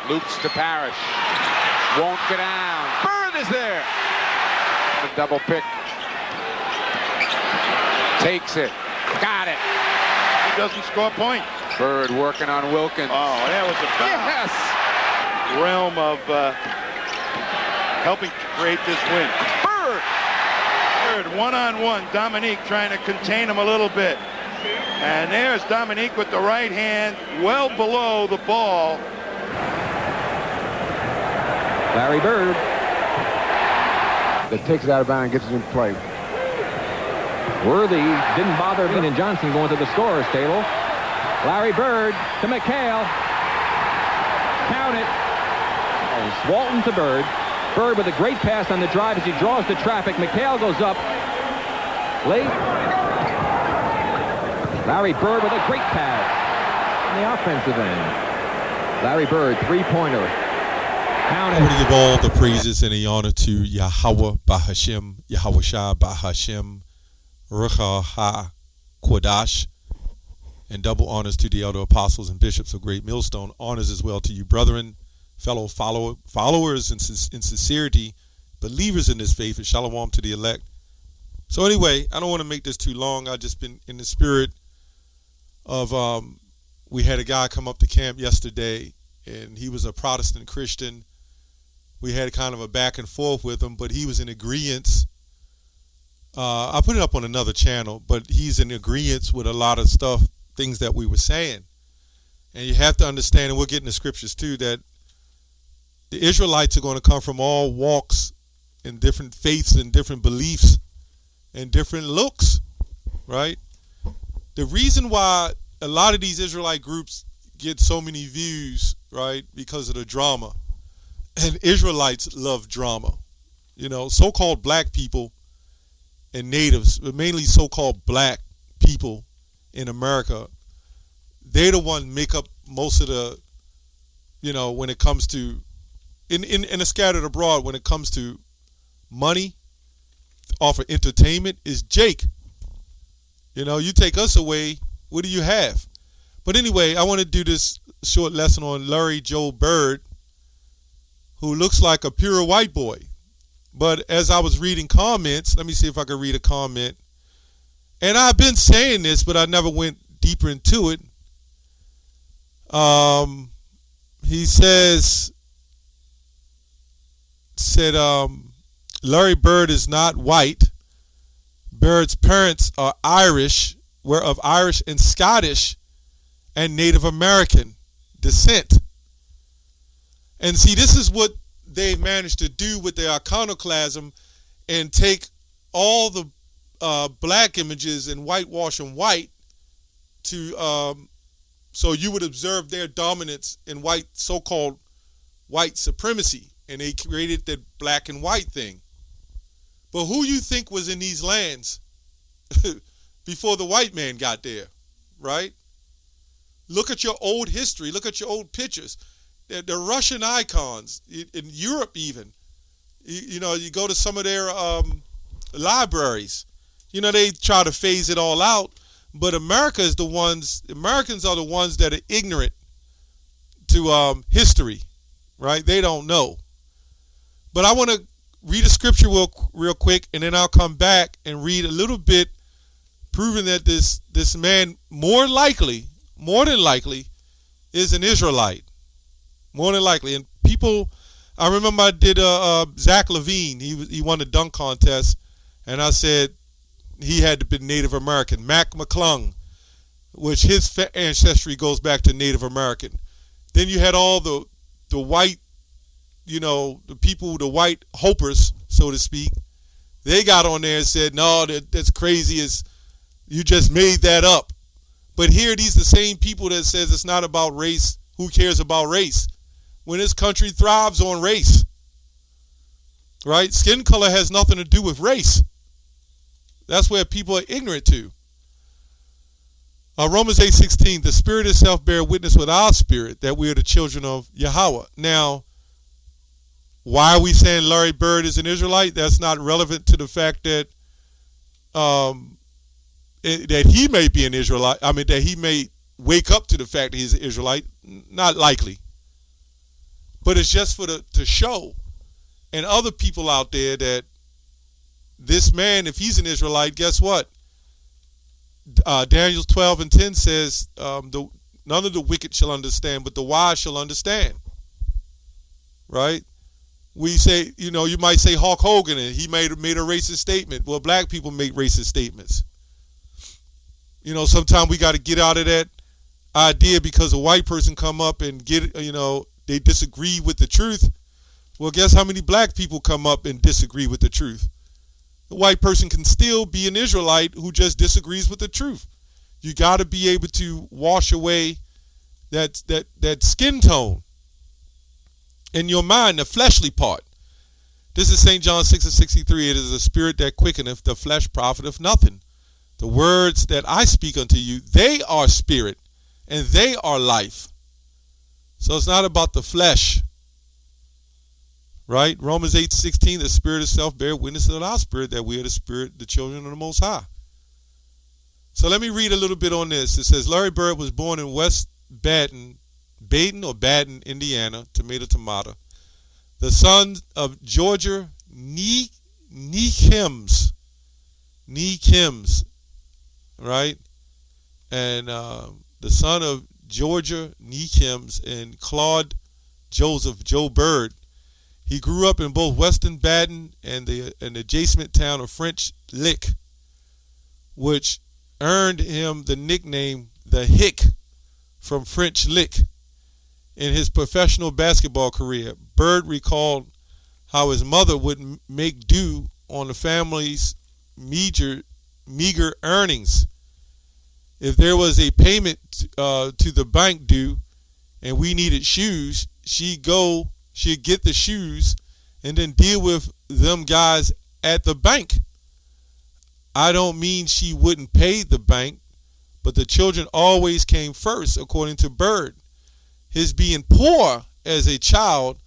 Loops to Parrish. Won't get down. Bird is there. A double pick. Takes it. Got it. He doesn't score points. Bird working on Wilkins. Oh, that was a foul. Yes. Realm of helping to create this win. Bird. Bird, one-on-one. Dominique trying to contain him a little bit. And there's Dominique with the right hand, well below the ball. Larry Bird. That takes it out of bounds and gets it in play. Worthy didn't bother Bean and Johnson going to the scorer's table. Larry Bird to McHale. Count it. Oh, Walton to Bird. Bird with a great pass on the drive as he draws the traffic. McHale goes up. Late. Larry Bird with a great pass on the offensive end. Larry Bird, three-pointer. I want to give all the praises and the honor to Yahweh Bahashem, Yahweh Shah Bahashem, Rucha Ha-Kodash, and double honors to the elder apostles and bishops of Great Millstone. Honors as well to you, brethren, fellow followers in sincerity, believers in this faith, and shalom to the elect. So anyway, I don't want to make this too long. I've just been in the spirit of, we had a guy come up to camp yesterday, and he was a Protestant Christian. We had kind of a back and forth with him, but he was in agreement. I put it up on another channel, but he's in agreement with a lot of stuff, things that we were saying. And you have to understand, and we'll get in the scriptures too, that the Israelites are going to come from all walks and different faiths and different beliefs and different looks, right? The reason why a lot of these Israelite groups get so many views, right, because of the drama. And Israelites love drama. You know, so-called black people and natives, but mainly so-called black people in America, they're the ones make up most of the, you know, when it comes to, in the scattered abroad, when it comes to money, offer entertainment, is Jake. You know, you take us away, what do you have? But anyway, I want to do this short lesson on Larry Joe Bird, who looks like a pure white boy. But as I was reading comments, let me see if I can read a comment. And I've been saying this, but I never went deeper into it. He said, Larry Bird is not white. Bird's parents are Irish, were of Irish and Scottish and Native American descent. And see, this is what they've managed to do with their iconoclasm and take all the black images and whitewash them white to so you would observe their dominance in white, so-called white supremacy. And they created that black and white thing. But who you think was in these lands before the white man got there, right? Look at your old history. Look at your old pictures. The Russian icons, in Europe even. You know, you go to some of their libraries. You know, they try to phase it all out. But Americans are the ones that are ignorant to history, right? They don't know. But I want to read a scripture real quick, and then I'll come back and read a little bit, proving that this man more than likely, is an Israelite. More than likely. And people, I remember I did Zach Levine. He won the dunk contest, and I said he had to be Native American. Mac McClung, which his ancestry goes back to Native American. Then you had all the white, you know, the people, the white hopers, so to speak. They got on there and said, no, that's crazy. You just made that up. But here, these the same people that says it's not about race. Who cares about race? When this country thrives on race, right? Skin color has nothing to do with race. That's where people are ignorant to. Romans 8:16, the Spirit itself bear witness with our spirit that we are the children of Yahweh. Now, why are we saying Larry Bird is an Israelite? That's not relevant to the fact that that he may be an Israelite. I mean, that he may wake up to the fact that he's an Israelite. Not likely. but it's just for to show and other people out there that this man, if he's an Israelite, guess what? Daniel 12:10 says, none of the wicked shall understand, but the wise shall understand. Right? We say, you might say Hulk Hogan, and he made a racist statement. Well, black people make racist statements. Sometimes we got to get out of that idea because a white person come up and they disagree with the truth. Well, guess how many black people come up and disagree with the truth? The white person can still be an Israelite who just disagrees with the truth. You got to be able to wash away that skin tone in your mind, the fleshly part. This is St. John 6:63. It is the spirit that quickeneth, the flesh profiteth nothing. The words that I speak unto you, they are spirit and they are life. So it's not about the flesh. Right? Romans 8:16, the spirit itself bear witness of our spirit that we are the children of the Most High. So let me read a little bit on this. It says, Larry Bird was born in West Baden, Indiana, tomato, the son of Georgia Neekhims, right? And the son of Georgia Neekhims and Claude Joseph Joe Bird. He grew up in both Western Baden and the adjacent town of French Lick, which earned him the nickname the Hick from French Lick. In his professional basketball career, Bird recalled how his mother would make do on the family's meager earnings. If there was a payment to the bank due and we needed shoes, she'd get the shoes and then deal with them guys at the bank. I don't mean she wouldn't pay the bank, but the children always came first, according to Bird. His being poor as a child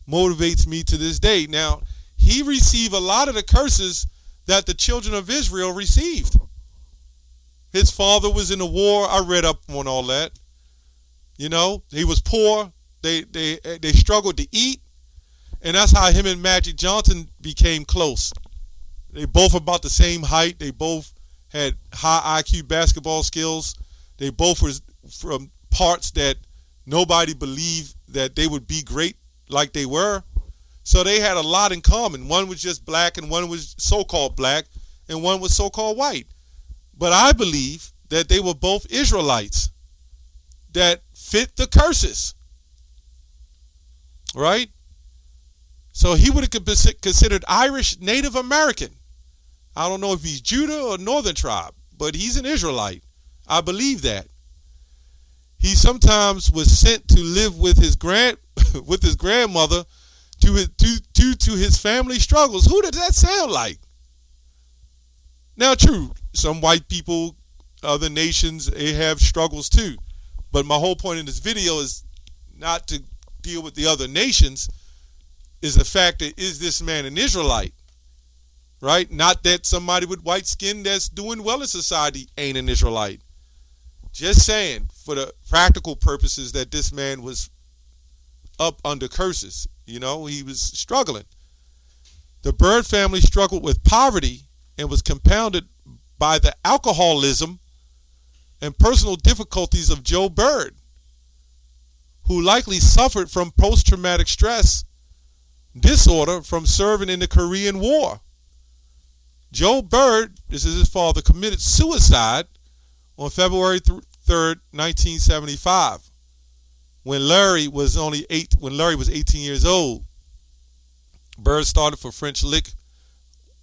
motivates me to this day. Now, he received a lot of the curses that the children of Israel received. His father was in the war. I read up on all that. He was poor. They struggled to eat. And that's how him and Magic Johnson became close. They both about the same height. They both had high IQ basketball skills. They both were from parts that nobody believed that they would be great like they were. So they had a lot in common. One was just black and one was so-called black and one was so-called white. But I believe that they were both Israelites that fit the curses. Right? So he would have been considered Irish Native American. I don't know if he's Judah or Northern tribe, but he's an Israelite. I believe that. He sometimes was sent to live with his grandmother due to his family struggles. Who does that sound like? Now, true, some white people, other nations, they have struggles too. But my whole point in this video is not to deal with the other nations, is the fact that is this man an Israelite? Right? Not that somebody with white skin that's doing well in society ain't an Israelite. Just saying, for the practical purposes, that this man was up under curses. He was struggling. The Bird family struggled with poverty and was compounded by the alcoholism and personal difficulties of Joe Bird, who likely suffered from post-traumatic stress disorder from serving in the Korean War. Joe Bird, this is his father, committed suicide on February 3rd, 1975, when Larry was 18 years old. Bird started for French Lick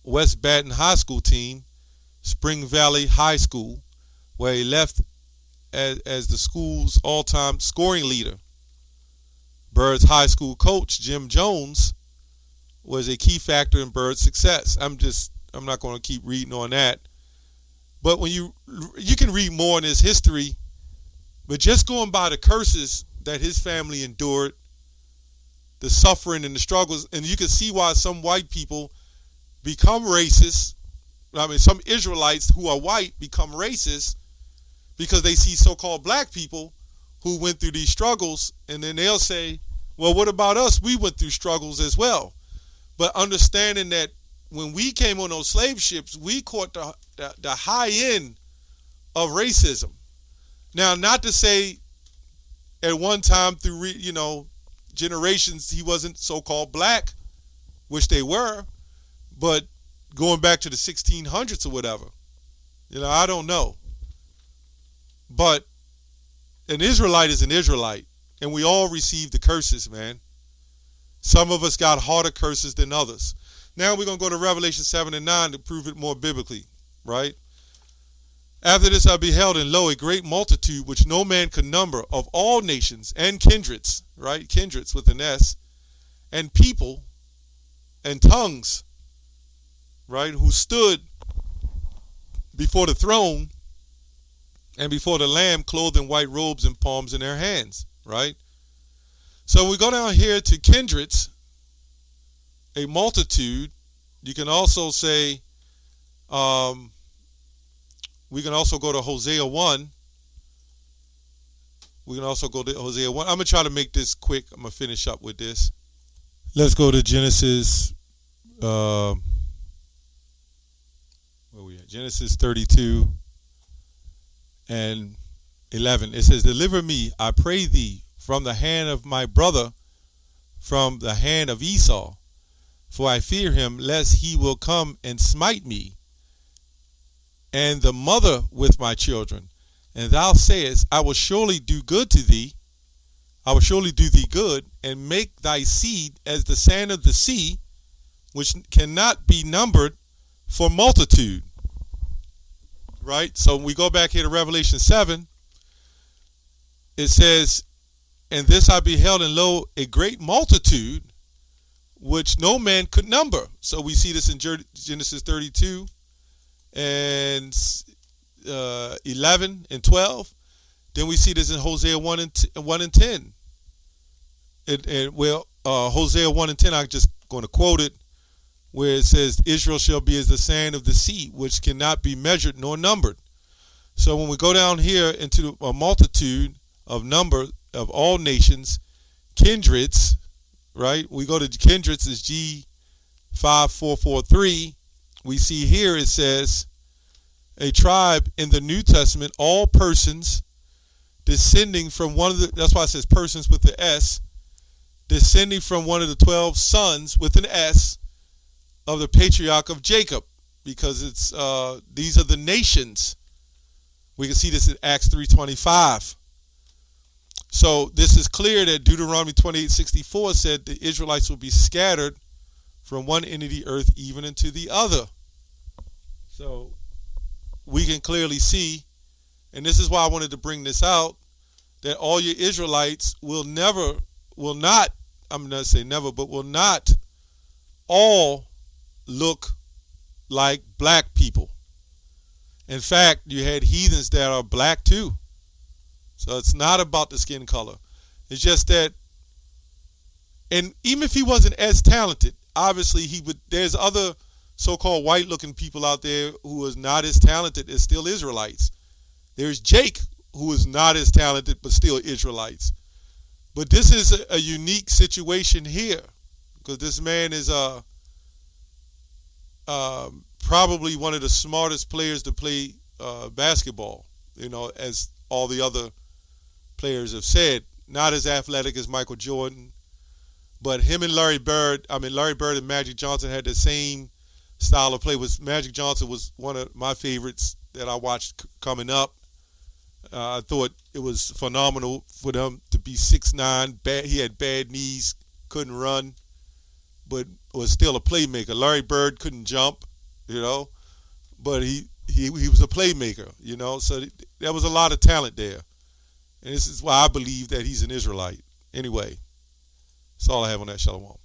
West Baden High School team, Spring Valley High School, where he left as the school's all-time scoring leader. Bird's high school coach, Jim Jones, was a key factor in Bird's success. I'm not going to keep reading on that. But when you can read more in his history, but just going by the curses that his family endured, the suffering and the struggles, and you can see why some white people become racist. Some Israelites who are white become racist because they see so-called black people who went through these struggles, and then they'll say, Well, what about us? We went through struggles as well. But understanding that when we came on those slave ships, we caught the high end of racism. Now, not to say at one time through, generations he wasn't so-called black, which they were, but going back to the 1600s or whatever, I don't know. But an Israelite is an Israelite, and we all received the curses, man. Some of us got harder curses than others. Now we're going to go to Revelation 7 and 9 to prove it more biblically, right? After this I beheld, and lo, a great multitude, which no man could number, of all nations and kindreds, right? Kindreds with an S, and people and tongues, right? Who stood before the throne and before the Lamb, clothed in white robes and palms in their hands, right? So we go down here to kindreds, a multitude. You can also say, we can also go to Hosea 1. We can also go to Hosea 1. I'm going to try to make this quick. I'm going to finish up with this. Let's go to Genesis. Where we at? Genesis 32 and 11. It says, deliver me, I pray thee, from the hand of my brother, from the hand of Esau. For I fear him, lest he will come and smite me, and the mother with my children. And thou sayest, I will surely do good to thee. I will surely do thee good, and make thy seed as the sand of the sea, which cannot be numbered for multitude. Right? So when we go back here to Revelation 7, it says, and this I beheld, and lo, a great multitude, which no man could number. So we see this in Genesis 32 and 11 and 12. Then we see this in Hosea 1 and 10. Hosea 1 and 10, I'm just going to quote it, where it says, Israel shall be as the sand of the sea, which cannot be measured nor numbered. So when we go down here into a multitude of number of all nations, kindreds, right? We go to kindreds is G5443. We see here it says a tribe in the New Testament, all persons descending from one of the, that's why it says persons with the S, descending from one of the 12 sons with an S of the patriarch of Jacob, because it's these are the nations. We can see this in Acts 3:25. So this is clear that Deuteronomy 28:64 said the Israelites will be scattered from one end of the earth even into the other. So we can clearly see, and this is why I wanted to bring this out, that all your Israelites will not all look like black people. In fact, you had heathens that are black too. So it's not about the skin color. It's just that, and even if he wasn't as talented, obviously he would, there's other so-called white-looking people out there who is not as talented as still Israelites. There's Jake, who is not as talented but still Israelites. But this is a unique situation here, because this man is probably one of the smartest players to play basketball, as all the other players have said. Not as athletic as Michael Jordan, but him and Larry Bird and Magic Johnson had the same style of play. Magic Johnson was one of my favorites that I watched coming up. I thought it was phenomenal for them to be 6'9". He had bad knees, couldn't run, but was still a playmaker. Larry Bird couldn't jump, but he was a playmaker, So there was a lot of talent there. And this is why I believe that he's an Israelite. Anyway, that's all I have on that. Shalom.